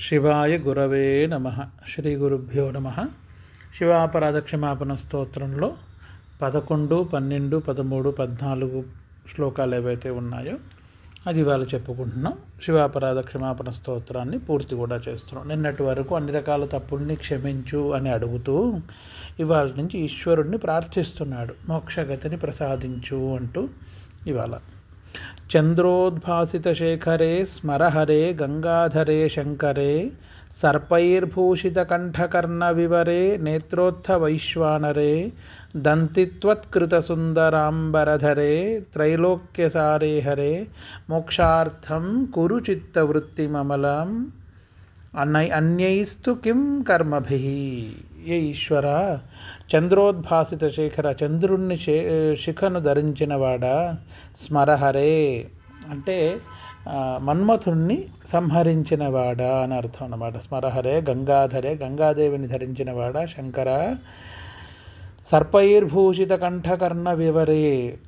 శివాయ గురవే నమ. శ్రీ గురుభ్యో నమ. శివాపరాధ క్షమాపణ స్తోత్రంలో 11, 12, 13, 14 శ్లోకాలు ఏవైతే ఉన్నాయో అది ఇవాళ చెప్పుకుంటున్నాం. శివాపరాధ క్షమాపణ స్తోత్రాన్ని పూర్తి కూడా చేస్తున్నాం. నిన్నటి వరకు అన్ని రకాల తప్పుల్ని క్షమించు అని అడుగుతూ ఇవాళ నుంచి ఈశ్వరుణ్ణి ప్రార్థిస్తున్నాడు, మోక్షగతిని ప్రసాదించు అంటూ. ఇవాళ చంద్రోద్భాసిత శేఖరే స్మరహరే గంగాధరే శంకరే సర్పైర్భూషిత కంఠకర్ణ వివరే నేత్రోత్థ వైశ్వానరే దంతిత్వత్కృత సుందరాంబరధరే త్రైలోక్యసారే హరే మోక్షార్థం కురు చిత్తవృత్తిమమలం అన్యైస్తు కిం కర్మభిః. ఏ ఈశ్వర, చంద్రోద్భాసిత శేఖర, చంద్రుణ్ణి శిఖను ధరించినవాడా, స్మరహరే అంటే మన్మథుణ్ణి సంహరించినవాడా అని అర్థం అన్నమాట. స్మరహరే గంగాధరే, గంగాదేవిని ధరించినవాడా శంకర. సర్పైర్భూషిత కంఠకర్ణ వివరే,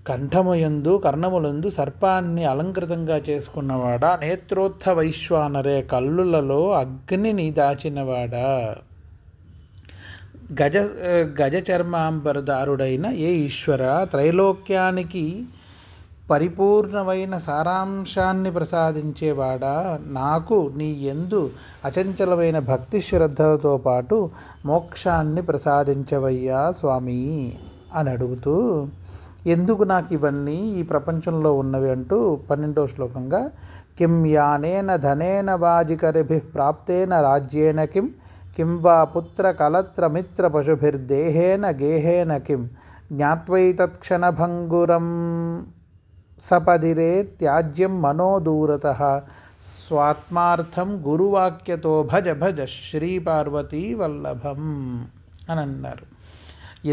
కంఠముయందు కర్ణములందు సర్పాన్ని అలంకృతంగా చేసుకున్నవాడా. నేత్రోత్థ వైశ్వానరే, కళ్ళులలో అగ్నిని దాచినవాడా. గజచర్మాంబరదారుడైన ఏ ఈశ్వర, త్రైలోక్యానికి పరిపూర్ణమైన సారాంశాన్ని ప్రసాదించేవాడా, నాకు నీ యందు అచంచలమైన భక్తి శ్రద్ధలతో పాటు మోక్షాన్ని ప్రసాదించవయ్యా స్వామి అని అడుగుతూ, ఎందుకు నాకు ఇవన్నీ ఈ ప్రపంచంలో ఉన్నవి అంటూ 12వ శ్లోకంగా కిం యానేన ధనేన వాజికరిభిః ప్రాప్తేన రాజ్యేన కిం వా పుత్ర కలత్ర మిత్ర పశుభిర్దేహేన గేహేన కిం జ్ఞాత్వైతత్క్షణభంగురం సపదిరే త్యాజ్యం మనోదూరతః స్వాత్మార్థం గురువాక్యతో భజ భజ శ్రీపార్వతీ వల్లభం అని అన్నారు.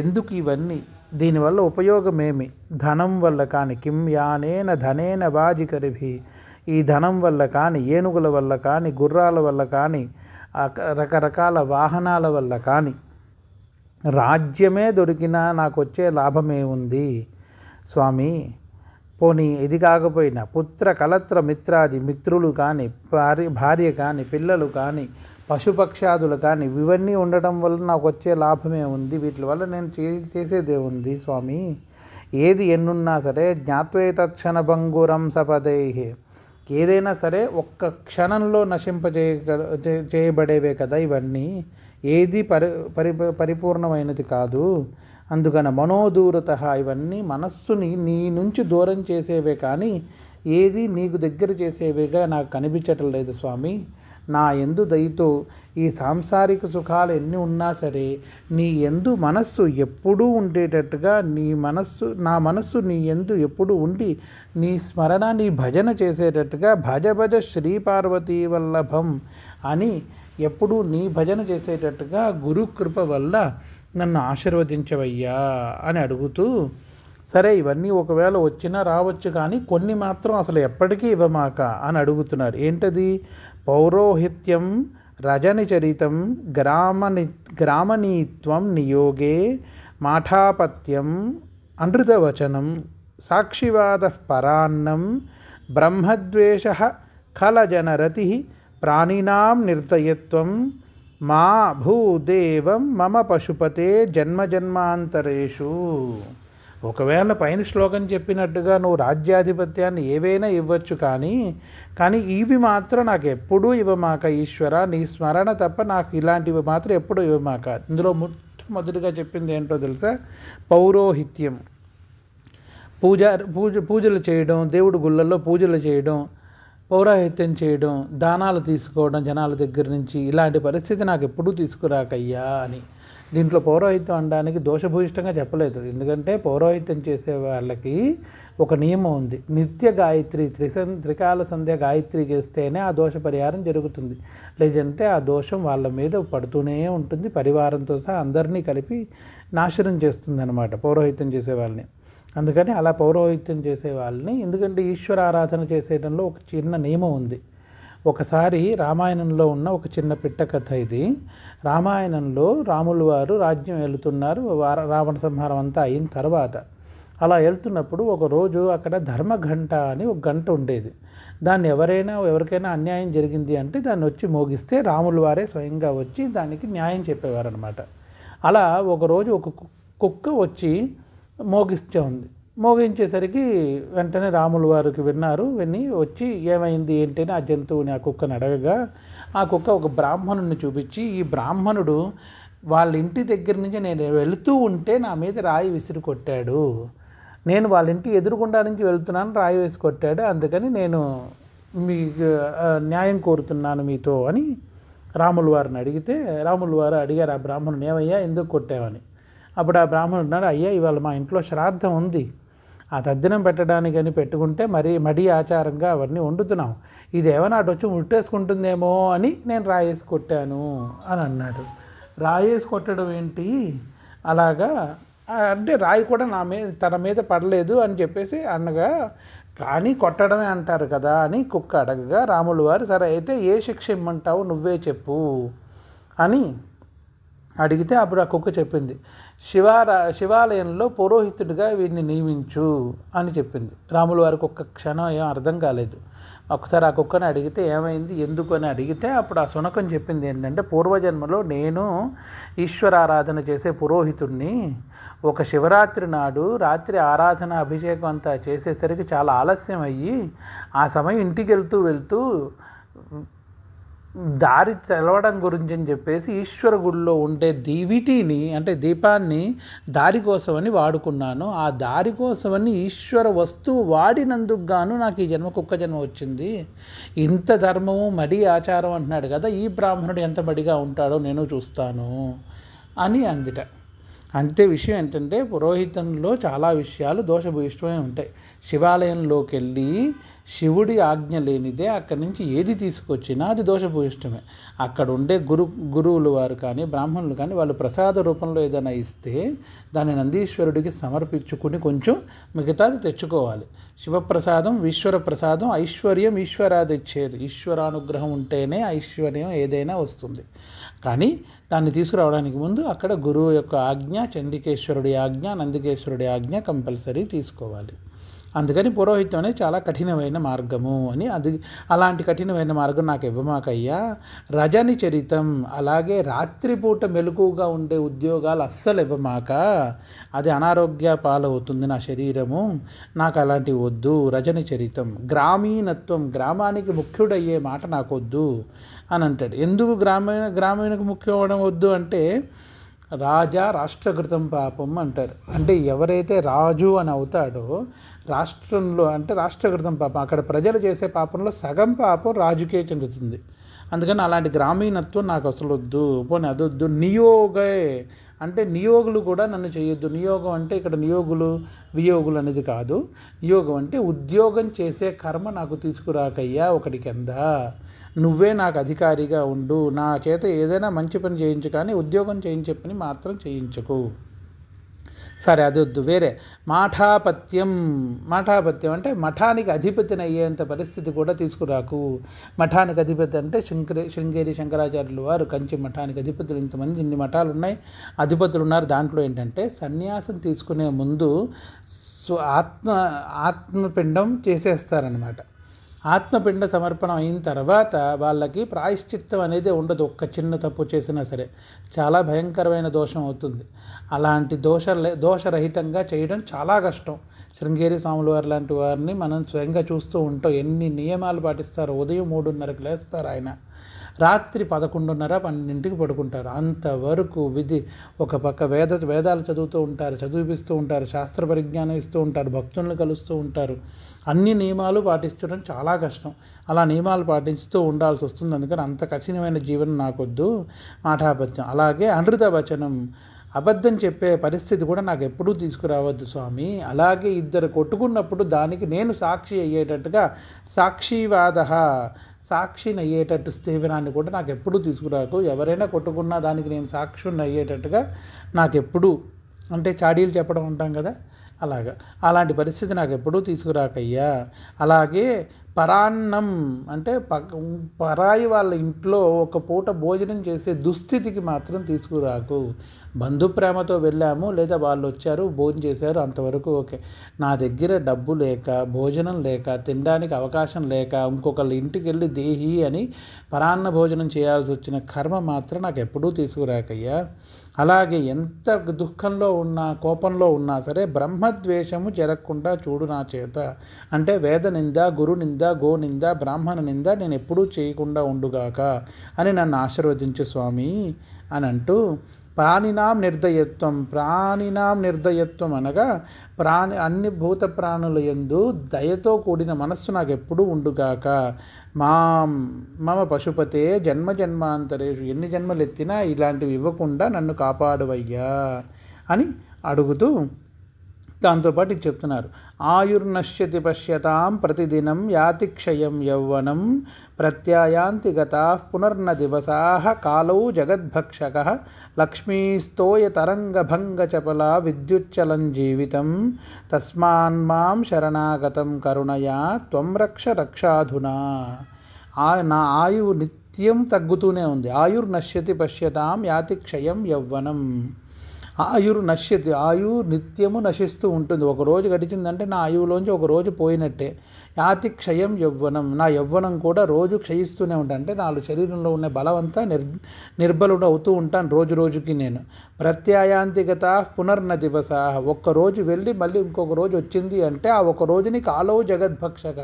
ఎందుకు ఇవన్నీ, దీనివల్ల ఉపయోగమేమి? ధనం వల్ల కానీ, కిం యానేన ధనేన వాజికరిభిః, ఈ ధనం వల్ల కానీ, ఏనుగుల వల్ల కానీ, గుర్రాల వల్ల కానీ, రకరకాల వాహనాల వల్ల కానీ, రాజ్యమే దొరికినా నాకు వచ్చే లాభమే ఉంది స్వామి. పోనీ ఇది కాకపోయినా పుత్ర కలత్ర మిత్రాది, మిత్రులు కానీ, భార్య కానీ, పిల్లలు కానీ, పశుపక్షాదులు కానీ, ఇవన్నీ ఉండటం వల్ల నాకు వచ్చే లాభమే ఉంది. వీటి వల్ల నేను చేసేదే ఉంది స్వామి. ఏది ఎన్నున్నా సరే జ్ఞాత్వేతక్షణభంగురం సపదైః, ఏదైనా సరే ఒక్క క్షణంలో చేయబడేవే కదా ఇవన్నీ. ఏది పరిపూర్ణమైనది కాదు. అందుకని మనోదూరత, ఇవన్నీ మనస్సుని నీ నుంచి దూరం చేసేవే కానీ ఏది నీకు దగ్గర చేసేవేగా నాకు కనిపించటం లేదు స్వామి. నా యందు దయతో ఈ సాంసారిక సుఖాలు ఎన్ని ఉన్నా సరే నీ యందు మనస్సు ఎప్పుడూ ఉండేటట్టుగా, నా మనస్సు నీ యందు ఎప్పుడు ఉండి నీ స్మరణ, నీ భజన చేసేటట్టుగా భజ భజ శ్రీపార్వతీ వల్లభం అని ఎప్పుడూ నీ భజన చేసేటట్టుగా గురుకృప వల్ల నన్ను ఆశీర్వదించవయ్యా అని అడుగుతూ, సరే ఇవన్నీ ఒకవేళ వచ్చినా రావచ్చు కానీ కొన్ని మాత్రం అసలు ఎప్పటికీ ఇవ్వమాక అని అడుగుతున్నారు. ఏంటది? పౌరోహిత్యం రజనిచరితం గ్రామనీత్వం నియోగే మాఠాపత్యం అనృతవచనం సాక్షివాద పరాన్నం బ్రహ్మద్వేష ఖలజనరతి ప్రాణినాం నిర్దయత్వం మా భూదేవం మమ పశుపతే జన్మజన్మాంతరేషు. ఒకవేళ పైన శ్లోకం చెప్పినట్టుగా నువ్వు రాజ్యాధిపత్యాన్ని ఏవైనా ఇవ్వచ్చు కానీ ఇవి మాత్రం నాకు ఎప్పుడూ ఇవ్వమాక ఈశ్వర. నీ స్మరణ తప్ప నాకు ఇలాంటివి మాత్రం ఎప్పుడూ ఇవ్వమాక. ఇందులో మొట్టమొదటిగా చెప్పింది ఏంటో తెలుసా? పౌరోహిత్యం, పూజలు చేయడం, దేవుడి గుళ్ళల్లో పూజలు చేయడం, పౌరోహిత్యం చేయడం, దానాలు తీసుకోవడం జనాల దగ్గర నుంచి, ఇలాంటి పరిస్థితి నాకు ఎప్పుడూ తీసుకురాకయ్యా అని. దీంట్లో పౌరోహిత్యం అనడానికి దోషభూయిష్టంగా చెప్పలేదు. ఎందుకంటే పౌరోహిత్యం చేసే వాళ్ళకి ఒక నియమం ఉంది. నిత్య గాయత్రి, త్రికాల సంధ్య గాయత్రి చేస్తేనే ఆ దోష పరిహారం జరుగుతుంది. లేదంటే ఆ దోషం వాళ్ళ మీద పడుతూనే ఉంటుంది. పరివారంతో సహా అందరినీ కలిపి నాశనం చేస్తుంది అన్నమాట పౌరోహిత్యం చేసే వాళ్ళని. అందుకని అలా పౌరోహిత్యం చేసే వాళ్ళని, ఎందుకంటే ఈశ్వర ఆరాధన చేసేయడంలో ఒక చిన్న నియమం ఉంది. ఒకసారి రామాయణంలో ఉన్న ఒక చిన్న పిట్ట కథ ఇది. రామాయణంలో రాములు వారు రాజ్యం వెళుతున్నారు. రావణ సంహారం అంతా అయిన తర్వాత అలా వెళ్తున్నప్పుడు ఒకరోజు అక్కడ ధర్మఘంట అని ఒక గంట ఉండేది. దాన్ని ఎవరికైనా అన్యాయం జరిగింది అంటే దాన్ని వచ్చి మోగిస్తే రాముల వారే స్వయంగా వచ్చి దానికి న్యాయం చెప్పేవారనమాట. అలా ఒకరోజు ఒక కుక్క వచ్చి మోగిస్తూ ఉంది. మోగించేసరికి వెంటనే రాముల వారికి విని వచ్చి ఏమైంది ఏంటి అని ఆ జంతువుని ఆ కుక్కని అడగగా ఆ కుక్క ఒక బ్రాహ్మణుడిని చూపించి, ఈ బ్రాహ్మణుడు వాళ్ళ ఇంటి దగ్గర నుంచి నేను వెళుతూ ఉంటే నా మీద రాయి విసిరి కొట్టాడు, నేను వాళ్ళ ఇంటి ఎదురుగుండా నుంచి వెళ్తున్నాను, రాయి వేసి కొట్టాడు, అందుకని నేను మీకు న్యాయం కోరుతున్నాను మీతో అని రాముల వారిని అడిగితే రాముల వారు అడిగారు ఆ బ్రాహ్మణుని, ఏమయ్యా ఎందుకు కొట్టావని. అప్పుడు ఆ బ్రాహ్మణుడు అన్నాడు, అయ్యా ఇవాళ మా ఇంట్లో శ్రాద్ధం ఉంది, ఆ తద్దినం పెట్టడానికని పెట్టుకుంటే మడి ఆచారంగా అవన్నీ వండుతున్నాం, ఇది ఏమైనా అటు వచ్చి ముట్టేసుకుంటుందేమో అని నేను రాయేసి కొట్టాను అని అన్నాడు. రాయేసి కొట్టడం ఏంటి అలాగా అంటే రాయి కూడా తన మీద పడలేదు అని చెప్పేసి అనగా, కానీ కొట్టడమే అంటారు కదా అని కుక్క అడగగా రాముల వారు సరే అయితే ఏ శిక్ష ఇమ్మంటావు నువ్వే చెప్పు అని అడిగితే అప్పుడు ఆ కుక్క చెప్పింది, శివాలయంలో పురోహితుడిగా వీడిని నియమించు అని చెప్పింది. రాముల వారికి ఒక్క క్షణం ఏం అర్థం కాలేదు. ఒకసారి ఆ కుక్కని అడిగితే ఏమైంది ఎందుకు అని అడిగితే అప్పుడు ఆ శునకం చెప్పింది ఏంటంటే, పూర్వజన్మలో నేను ఈశ్వరారాధన చేసే పురోహితుడిని, ఒక శివరాత్రి నాడు రాత్రి ఆరాధన అభిషేకం అంతా చేసేసరికి చాలా ఆలస్యం అయ్యి ఆ సమయం ఇంటికి వెళ్తూ దారి తెలవడం గురించి అని చెప్పేసి ఈశ్వర గుడిలో ఉండే దీపాన్ని దారి కోసమని వాడుకున్నాను, ఆ దారి కోసమని ఈశ్వర వస్తువు వాడినందుకు గాను నాకు ఈ జన్మ కుక్క జన్మ వచ్చింది, ఇంత ధర్మము మడి ఆచారం అంటున్నాడు కదా, ఈ బ్రాహ్మణుడు ఎంత మడిగా ఉంటాడో నేను చూస్తాను అని అందిట. అంతే విషయం ఏంటంటే పురోహితంలో చాలా విషయాలు దోషభూయిష్టమే ఉంటాయి. శివాలయంలోకి వెళ్ళి శివుడి ఆజ్ఞ లేనిదే అక్కడి నుంచి ఏది తీసుకొచ్చినా అది దోషభూయిష్టమే. అక్కడ ఉండే గురువులు వారు కానీ బ్రాహ్మణులు కానీ వాళ్ళు ప్రసాద రూపంలో ఏదైనా ఇస్తే దాన్ని నందీశ్వరుడికి సమర్పించుకుని కొంచెం మిగతాది తెచ్చుకోవాలి. శివప్రసాదం ఈశ్వర ప్రసాదం, ఐశ్వర్యం ఈశ్వరాది ఇచ్చేది, ఈశ్వరానుగ్రహం ఉంటేనే ఐశ్వర్యం ఏదైనా వస్తుంది. కానీ దాన్ని తీసుకురావడానికి ముందు అక్కడ గురువు యొక్క ఆజ్ఞ, చండికేశ్వరుడి ఆజ్ఞ, నందికేశ్వరుడి ఆజ్ఞ కంపల్సరీ తీసుకోవాలి. అందుకని పురోహితం అనేది చాలా కఠినమైన మార్గము అని అలాంటి కఠినమైన మార్గం నాకు ఇవ్వమాకయ్యా. రజని చరితం, అలాగే రాత్రిపూట మెలకుగా ఉండే ఉద్యోగాలు అస్సలు ఇవ్వమాక, అది అనారోగ్య పాలవుతుంది నా శరీరము, నాకు అలాంటివి వద్దు. రజని చరితం, గ్రామీణత్వం, గ్రామానికి ముఖ్యుడయ్యే మాట నాకు వద్దు అని అంటాడు. ఎందుకు గ్రామీణకు ముఖ్యం అవ్వడం వద్దు అంటే రాజా రాష్ట్రకృతం పాపం అంటారు. అంటే ఎవరైతే రాజు అని అవుతాడో రాష్ట్రంలో అంటే రాష్ట్రకృతం పాపం, అక్కడ ప్రజలు చేసే పాపంలో సగం పాపం రాజుకే చెందుతుంది. అందుకని అలాంటి గ్రామీణత్వం నాకు అసలు వద్దు, పోనీ అదొద్దు. నియోగే అంటే నియోగులు కూడా నన్ను చేయొద్దు. నియోగం అంటే ఇక్కడ నియోగులు వియోగులు అనేది కాదు. నియోగం అంటే ఉద్యోగం చేసే కర్మ నాకు తీసుకురాకయ్యా ఒకటి కింద, నువ్వే నాకు అధికారిగా ఉండు, నా చేత ఏదైనా మంచి పని చేయించు కానీ ఉద్యోగం చేయించే పని మాత్రం చేయించకు. సరే అదొద్దు. వేరే మాఠాపత్యం అంటే మఠానికి అధిపతిని అయ్యేంత పరిస్థితి కూడా తీసుకురాకు. మఠానికి అధిపతి అంటే శృంగేరి శంకరాచార్యులు వారు కంచి మఠానికి అధిపతులు, ఇంతమంది ఇన్ని మఠాలు ఉన్నాయి, అధిపతులు ఉన్నారు. దాంట్లో ఏంటంటే సన్యాసం తీసుకునే ముందు ఆత్మపిండం చేసేస్తారనమాట. ఆత్మపిండ సమర్పణం అయిన తర్వాత వాళ్ళకి ప్రాయశ్చిత్తం అనేది ఉండదు. ఒక్క చిన్న తప్పు చేసినా సరే చాలా భయంకరమైన దోషం అవుతుంది. అలాంటి దోషరహితంగా చేయడం చాలా కష్టం. శృంగేరి స్వాముల వారు లాంటి వారిని మనం స్వయంగా చూస్తూ ఉంటాం. ఎన్ని నియమాలు పాటిస్తారు. ఉదయం 3:30కి లేస్తారు ఆయన, రాత్రి 11:30-12కి పడుకుంటారు. అంతవరకు విధి. ఒక పక్క వేదాలు చదువుతూ ఉంటారు, చదివిస్తూ ఉంటారు, శాస్త్ర పరిజ్ఞానం ఇస్తూ ఉంటారు, భక్తులను కలుస్తూ ఉంటారు. అన్ని నియమాలు పాటించడం చాలా కష్టం. అలా నియమాలు పాటిస్తూ ఉండాల్సి వస్తుంది. అందుకని అంత కఠినమైన జీవనం నాకొద్దు. మాఠాపత్యం. అలాగే అనృత వచనం, అబద్ధం చెప్పే పరిస్థితి కూడా నాకు ఎప్పుడూ తీసుకురావద్దు స్వామి. అలాగే ఇద్దరు కొట్టుకున్నప్పుడు దానికి నేను సాక్షి అయ్యేటట్టుగా సాక్షిని అయ్యేటట్టు స్థివరాన్ని కూడా నాకు ఎప్పుడూ తీసుకురాకు. ఎవరైనా కొట్టుకున్నా దానికి నేను సాక్షిని అయ్యేటట్టుగా నాకెప్పుడు, అంటే చాడీలు చెప్పడం ఉంటాం కదా అలాగా, అలాంటి పరిస్థితి నాకు ఎప్పుడూ తీసుకురాకయ్యా. అలాగే పరాన్నం అంటే పరాయి వాళ్ళ ఇంట్లో ఒక పూట భోజనం చేసే దుస్థితికి మాత్రం తీసుకురాకు. బంధుప్రేమతో వెళ్ళాము, లేదా వాళ్ళు వచ్చారు భోజనం చేశారు, అంతవరకు ఓకే. నా దగ్గర డబ్బు లేక, భోజనం లేక, తినడానికి అవకాశం లేక ఇంకొకళ్ళ ఇంటికి వెళ్ళి దేహి అని పరాన్న భోజనం చేయాల్సి వచ్చిన కర్మ మాత్రం నాకు ఎప్పుడూ తీసుకురాకయ్యా. అలాగే ఎంత దుఃఖంలో ఉన్నా, కోపంలో ఉన్నా సరే బ్రహ్మద్వేషము జరగకుండా చూడు నా చేత. అంటే వేద నింద, గురు నింద, గో నింద, బ్రాహ్మణ నింద నేను ఎప్పుడూ చేయకుండా ఉండుగాక అని నన్ను ఆశీర్వదించు స్వామి అని అంటూ, ప్రాణినాం నిర్దయత్వం అనగా అన్ని భూత ప్రాణుల యందు దయతో కూడిన మనస్సు నాకు ఎప్పుడూ ఉండుగాక. మమ పశుపతే జన్మాంతరేషు, ఎన్ని జన్మలు ఎత్తినా ఇలాంటివి ఇవ్వకుండా నన్ను కాపాడువయ్యా అని అడుగుతూ దాంతోపాటు ఇది చెప్తున్నారు. ఆయుర్నశ్యతి పశ్యతాం ప్రతిదినం యాతి క్షయం యౌవనం ప్రత్యాయాంతి గతాః పునర్న దివసాః కాలౌ జగద్భక్షకః లక్ష్మీస్తోయ తరంగభంగచపలా విద్యుచ్చలం జీవితం తస్మాన్మాం శరణాగతం కరుణయా త్వం రక్షాధునా. నా ఆయువు నిత్యం తగ్గుతూనే ఉంది. ఆయుర్నశ్యతి పశ్యతాం యాతి క్షయం యౌవనం. ఆయువు నిత్యము నశిస్తూ ఉంటుంది. ఒక రోజు గడిచిందంటే నా ఆయువులోంచి ఒక రోజు పోయినట్టే. యాతి క్షయం యవ్వనం, నా యవ్వనం కూడా రోజు క్షయిస్తూనే ఉంటాను. అంటే నా శరీరంలో ఉన్న బలమంతా నిర్బలుడు అవుతూ ఉంటాను రోజు రోజుకి నేను. ప్రత్యాయాంతిగత పునర్న దివస, ఒక్కరోజు వెళ్ళి మళ్ళీ ఇంకొక రోజు వచ్చింది అంటే ఆ ఒక రోజుని కాలవు జగద్భక్షక,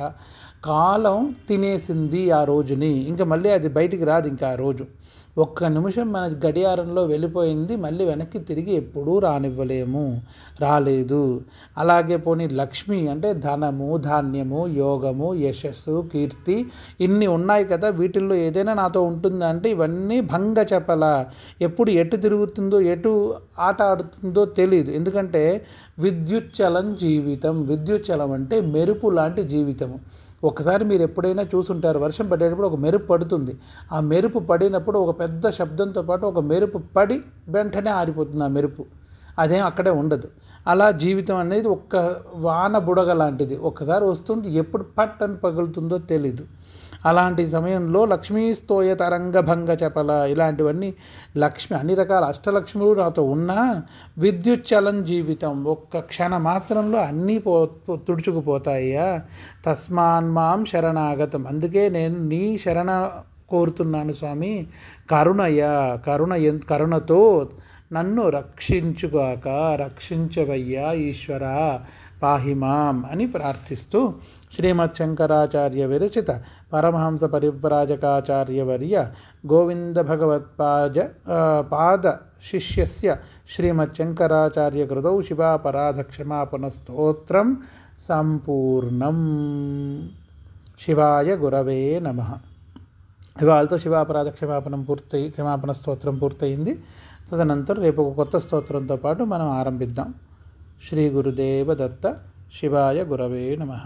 కాలం తినేసింది ఆ రోజుని, ఇంకా మళ్ళీ అది బయటికి రాదు. ఇంకా ఆ రోజు ఒక్క నిమిషం మన గడియారంలో వెళ్ళిపోయింది, మళ్ళీ వెనక్కి తిరిగి ఎప్పుడూ రాలేదు. అలాగే పోనీ లక్ష్మి అంటే ధనము, ధాన్యము, యోగము, యశస్సు, కీర్తి ఇన్ని ఉన్నాయి కదా, వీటిల్లో ఏదైనా నాతో ఉంటుందా అంటే ఇవన్నీ భంగ చెప్పల. ఎప్పుడు ఎటు తిరుగుతుందో, ఎటు ఆట ఆడుతుందో తెలియదు. ఎందుకంటే విద్యుచ్చలం జీవితం. విద్యుచ్చలం అంటే మెరుపు లాంటి జీవితము. ఒకసారి మీరు ఎప్పుడైనా చూసుంటారు, వర్షం పడేటప్పుడు ఒక మెరుపు పడుతుంది. ఆ మెరుపు పడినప్పుడు ఒక పెద్ద శబ్దంతో పాటు ఒక మెరుపు పడి వెంటనే ఆరిపోతుంది ఆ మెరుపు, అదేం అక్కడే ఉండదు. అలా జీవితం అనేది ఒక్క వాన బుడగ లాంటిది, ఒక్కసారి వస్తుంది, ఎప్పుడు పట్ అని పగులుతుందో తెలీదు. అలాంటి సమయంలో లక్ష్మీస్తోయ తరంగభంగ చపల, ఇలాంటివన్నీ లక్ష్మి, అన్ని రకాల అష్టలక్ష్ములు నాతో ఉన్నా విద్యుచ్చలం జీవితం, ఒక్క క్షణ మాత్రంలో అన్నీ తుడుచుకుపోతాయ్యా. తస్మాన్మాం శరణాగతం, అందుకే నేను నీ శరణ కోరుతున్నాను స్వామి. కరుణతో నన్ను రక్షించుగాక, రక్షించవయ్యా ఈశ్వర, పాహిమాం అని ప్రార్థిస్తూ శ్రీమత్ శంకరాచార్య విరచిత పరమహంస పరివ్రాజకాచార్యవర్య గోవింద భగవత్పాద శిష్యస్య శ్రీమత్ శంకరాచార్య కృతౌ శివాపరాధక్షమాపణ స్తోత్రం సంపూర్ణం. శివాయ గురవే నమః. ఇవాళతో శివాపరాధ క్షమాపణ స్తోత్రం పూర్తయింది. తదనంతరం రేపు ఒక కొత్త స్తోత్రంతో పాటు మనం ఆరంభిద్దాం. శ్రీ గురుదేవ దత్త. శివాయ గురవే నమః.